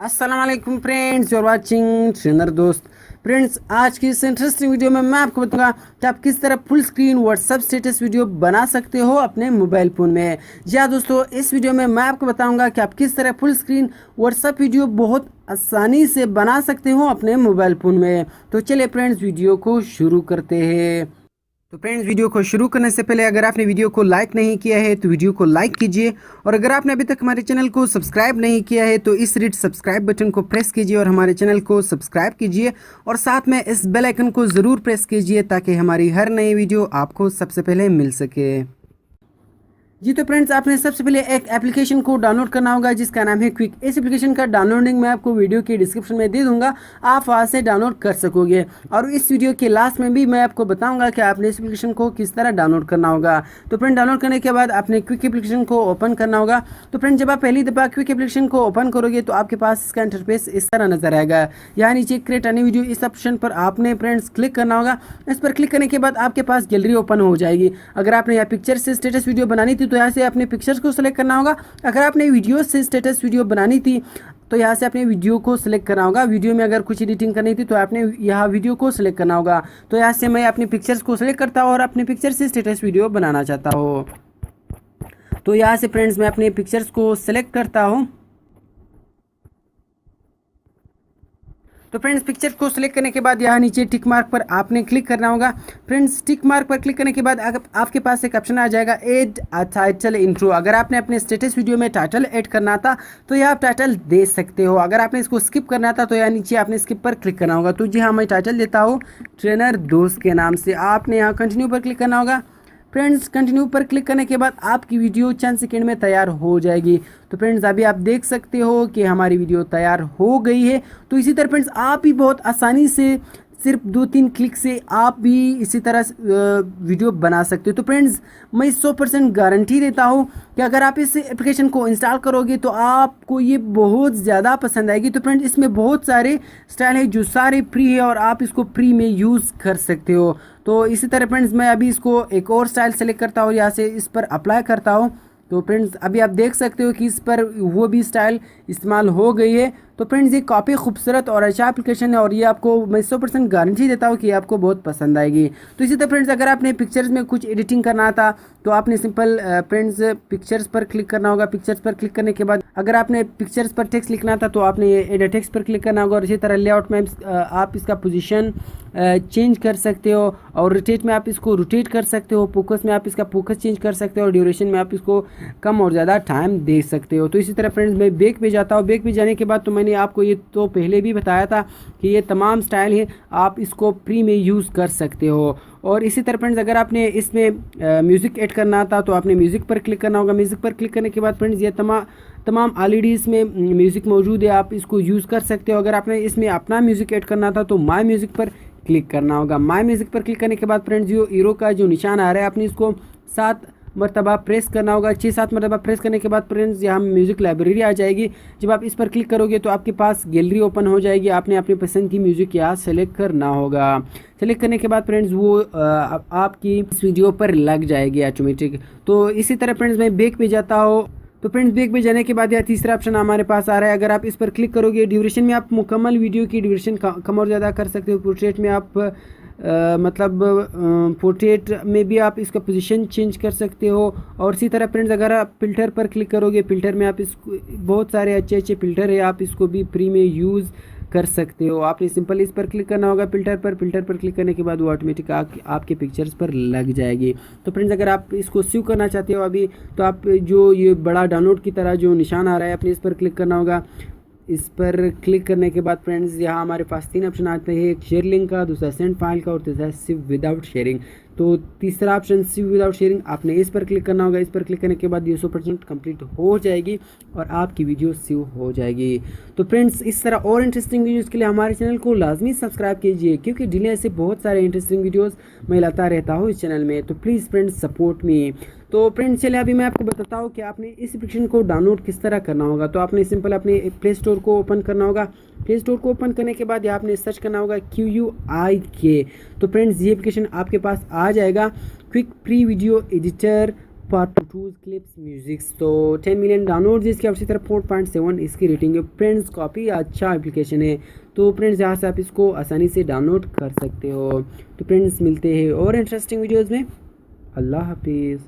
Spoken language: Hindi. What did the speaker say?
अस्सलाम वालेकुम फ्रेंड्स, यूर वाचिंग ट्रेनर दोस्त। फ्रेंड्स, आज की इस इंटरेस्टिंग वीडियो में मैं आपको बताऊंगा कि आप किस तरह full screen WhatsApp status video बना सकते हो अपने मोबाइल फ़ोन में। जी हाँ दोस्तों, इस वीडियो में मैं आपको बताऊंगा कि आप किस तरह फुल स्क्रीन व्हाट्सएप वीडियो बहुत आसानी से बना सकते हो अपने मोबाइल फ़ोन में। तो चलिए फ्रेंड्स, वीडियो को शुरू करते हैं। तो फ्रेंड्स, वीडियो को शुरू करने से पहले अगर आपने वीडियो को लाइक नहीं किया है तो वीडियो को लाइक कीजिए, और अगर आपने अभी तक हमारे चैनल को सब्सक्राइब नहीं किया है तो इस रेड सब्सक्राइब बटन को प्रेस कीजिए और हमारे चैनल को सब्सक्राइब कीजिए, और साथ में इस बेल आइकन को ज़रूर प्रेस कीजिए ताकि हमारी हर नई वीडियो आपको सबसे पहले मिल सके। जी तो फ्रेंड्स, आपने सबसे पहले एक एप्लीकेशन को डाउनलोड करना होगा जिसका नाम है क्विक। इस एप्लीकेशन का डाउनलोडिंग मैं आपको वीडियो के डिस्क्रिप्शन में दे दूंगा, आप वहां से डाउनलोड कर सकोगे। और इस वीडियो के लास्ट में भी मैं आपको बताऊंगा कि आपने इस एप्लीकेशन को किस तरह डाउनलोड करना होगा। तो फ्रेंड, डाउनलोड करने के बाद आपने क्विक एप्लीकेशन को ओपन करना होगा। तो फ्रेंड, जब आप पहली दफ़ा क्विक एप्लीकेशन को ओपन करोगे तो आपके पास इसका इंटरफेस इस तरह नजर आएगा। यहाँ नीचे क्रिएट अ न्यू वीडियो, इस ऑप्शन पर आपने फ्रेंड्स क्लिक करना होगा। इस पर क्लिक करने के बाद आपके पास गैलरी ओपन हो जाएगी। अगर आपने यहाँ पिक्चर से स्टेटस वीडियो बनानी थी तो यहाँ से अपने पिक्चर्स को सिलेक्ट करना होगा। अगर आपने वीडियो से स्टेटस वीडियो बनानी थी तो यहाँ से अपने वीडियो को सिलेक्ट करना होगा। वीडियो में अगर कुछ एडिटिंग करनी थी तो आपने यहाँ वीडियो को सिलेक्ट करना होगा। तो यहाँ से मैं अपने पिक्चर्स को सिलेक्ट करता हूँ और अपने पिक्चर से स्टेटस वीडियो बनाना चाहता हूँ। तो यहाँ से फ्रेंड्स मैं अपने पिक्चर्स को सिलेक्ट करता हूँ। तो फ्रेंड्स, पिक्चर को सिलेक्ट करने के बाद यहाँ नीचे टिक मार्क पर आपने क्लिक करना होगा। फ्रेंड्स, टिक मार्क पर क्लिक करने के बाद आपके पास एक ऑप्शन आ जाएगा ऐड अ टाइटल इंट्रो। अगर आपने अपने स्टेटस वीडियो में टाइटल ऐड करना था तो यहाँ आप टाइटल दे सकते हो। अगर आपने इसको स्किप करना था तो यहाँ नीचे आपने स्किप पर क्लिक करना होगा। तो जी हाँ, मैं टाइटल देता हूँ ट्रेनर दोस्त के नाम से। आपने यहाँ कंटिन्यू पर क्लिक करना होगा। फ्रेंड्स, कंटिन्यू पर क्लिक करने के बाद आपकी वीडियो चंद सेकंड में तैयार हो जाएगी। तो फ्रेंड्स, अभी आप देख सकते हो कि हमारी वीडियो तैयार हो गई है। तो इसी तरह फ्रेंड्स, आप भी बहुत आसानी से सिर्फ 2-3 क्लिक से आप भी इसी तरह वीडियो बना सकते हो। तो फ्रेंड्स, मैं 100% गारंटी देता हूँ कि अगर आप इस एप्लीकेशन को इंस्टॉल करोगे तो आपको ये बहुत ज़्यादा पसंद आएगी। तो फ्रेंड्स, इसमें बहुत सारे स्टाइल है जो सारे फ्री है और आप इसको फ्री में यूज़ कर सकते हो। तो इसी तरह फ्रेंड्स, मैं अभी इसको एक और स्टाइल सेलेक्ट करता हूँ, यहाँ से इस पर अप्लाई करता हूँ। तो फ्रेंड्स, अभी आप देख सकते हो कि इस पर वो भी स्टाइल इस्तेमाल हो गई है। तो फ्रेंड्स, ये काफ़ी खूबसूरत और अच्छा एप्लीकेशन है और ये आपको मैं 100% गारंटी देता हूँ कि आपको बहुत पसंद आएगी। तो इसी तरह फ्रेंड्स, अगर आपने पिक्चर्स में कुछ एडिटिंग करना था तो आपने सिंपल फ्रेंड्स पिक्चर्स पर क्लिक करना होगा। पिक्चर्स पर क्लिक करने के बाद अगर आपने पिक्चर्स पर टेक्स्ट लिखना था तो आपने ये एडिट टेक्स्ट पर क्लिक करना होगा। और इसी तरह लेआउट में आप इसका पोजीशन चेंज कर सकते हो, और रोटेट में आप इसको रोटेट कर सकते हो, फोकस में आप इसका फोकस चेंज कर सकते हो, और ड्यूरेशन में आप इसको कम और ज़्यादा टाइम दे सकते हो। तो इसी तरह फ्रेंड्स, मैं बैक पे जाता हूँ। बैक पे जाने के बाद तो मैंने आपको ये तो पहले भी बताया था कि ये तमाम स्टाइल है आप इसको फ्री में यूज़ कर सकते हो। और इसी तरह फ्रेंड्स, अगर आपने इसमें म्यूज़िक ऐड करना था तो आपने म्यूज़िक पर क्लिक करना होगा। म्यूज़िक पर क्लिक करने के बाद फ्रेंड्स, ये तमाम ऑलरेडी इसमें म्यूज़िक मौजूद है, आप इसको यूज़ कर सकते हो। अगर आपने इसमें अपना म्यूज़िक ऐड करना था तो माय म्यूज़िक पर क्लिक करना होगा। माय म्यूज़िक पर क्लिक करने के बाद फ्रेंड्स, जो हीरो का जो निशान आ रहा है आपने इसको 7 मरतबा प्रेस करना होगा। 6-7 मरतबा प्रेस करने के बाद फ्रेंड्स, यहाँ म्यूज़िक लाइब्रेरी आ जाएगी। जब आप इस पर क्लिक करोगे तो आपके पास गैलरी ओपन हो जाएगी। आपने अपनी पसंद की म्यूज़िक यहाँ सेलेक्ट करना होगा। सेलेक्ट करने के बाद फ्रेंड्स, वो आपकी इस वीडियो पर लग जाएगी ऑटोमेटिक। तो इसी तरह फ्रेंड्स, मैं बैक पे जाता हूँ। तो फ्रेंड्स, बैक पे जाने के बाद यह तीसरा ऑप्शन हमारे पास आ रहा है। अगर आप इस पर क्लिक करोगे, ड्यूरेशन में आप मुकम्मल वीडियो की ड्यूरेशन कम और ज़्यादा कर सकते हो। पोर्ट्रेट में आप पोर्ट्रेट में भी आप इसका पोजीशन चेंज कर सकते हो। और इसी तरह फ्रेंड्स, अगर आप फ़िल्टर पर क्लिक करोगे, फ़िल्टर में आप इसको बहुत सारे अच्छे फ़िल्टर है, आप इसको भी फ्री में यूज़ कर सकते हो। आपने सिंपल इस पर क्लिक करना होगा फ़िल्टर पर क्लिक करने के बाद वो ऑटोमेटिक आपके पिक्चर्स पर लग जाएगी। तो फ्रेंड्स, अगर आप इसको सेव करना चाहते हो अभी, तो आप जो ये बड़ा डाउनलोड की तरह जो निशान आ रहा है आपने इस पर क्लिक करना होगा। इस पर क्लिक करने के बाद फ्रेंड्स, यहाँ हमारे पास 3 ऑप्शन आते हैं, एक शेयर लिंक का, दूसरा सेंड फाइल का, और तीसरा सिव विदाउट शेयरिंग। तो तीसरा ऑप्शन सिव विदाउट शेयरिंग, आपने इस पर क्लिक करना होगा। इस पर क्लिक करने के बाद ये 100% कंप्लीट हो जाएगी और आपकी वीडियो सेव हो जाएगी। तो फ्रेंड्स, इस तरह और इंटरेस्टिंग वीडियोज़ के लिए हमारे चैनल को लाजमी सब्सक्राइब कीजिए, क्योंकि डिले से बहुत सारे इंटरेस्टिंग वीडियोज़ मैं लाता रहता हूँ इस चैनल में। तो प्लीज़ फ्रेंड्स, सपोर्ट मी। तो फ्रेंड्स, चलिए अभी मैं आपको बताता हूँ कि आपने इस एप्लीकेशन को डाउनलोड किस तरह करना होगा। तो आपने सिंपल अपने प्ले स्टोर को ओपन करना होगा। प्ले स्टोर को ओपन करने के बाद यहाँ आपने सर्च करना होगा QUIK। तो फ्रेंड्स, ये एप्लीकेशन आपके पास आ जाएगा, quick free video editor part 2 clips musics. तो 10 मिलियन डाउनलोड इसकी आपसी तरफ 4.7 इसकी रेटिंग है फ्रेंड्स। काफ़ी अच्छा एप्लीकेशन है। तो फ्रेंड्स यहाँ से आप इसको आसानी से डाउनलोड कर सकते हो। तो फ्रेंड्स मिलते हैं और इंटरेस्टिंग वीडियोज़ में। अल्लाह हाफिज़।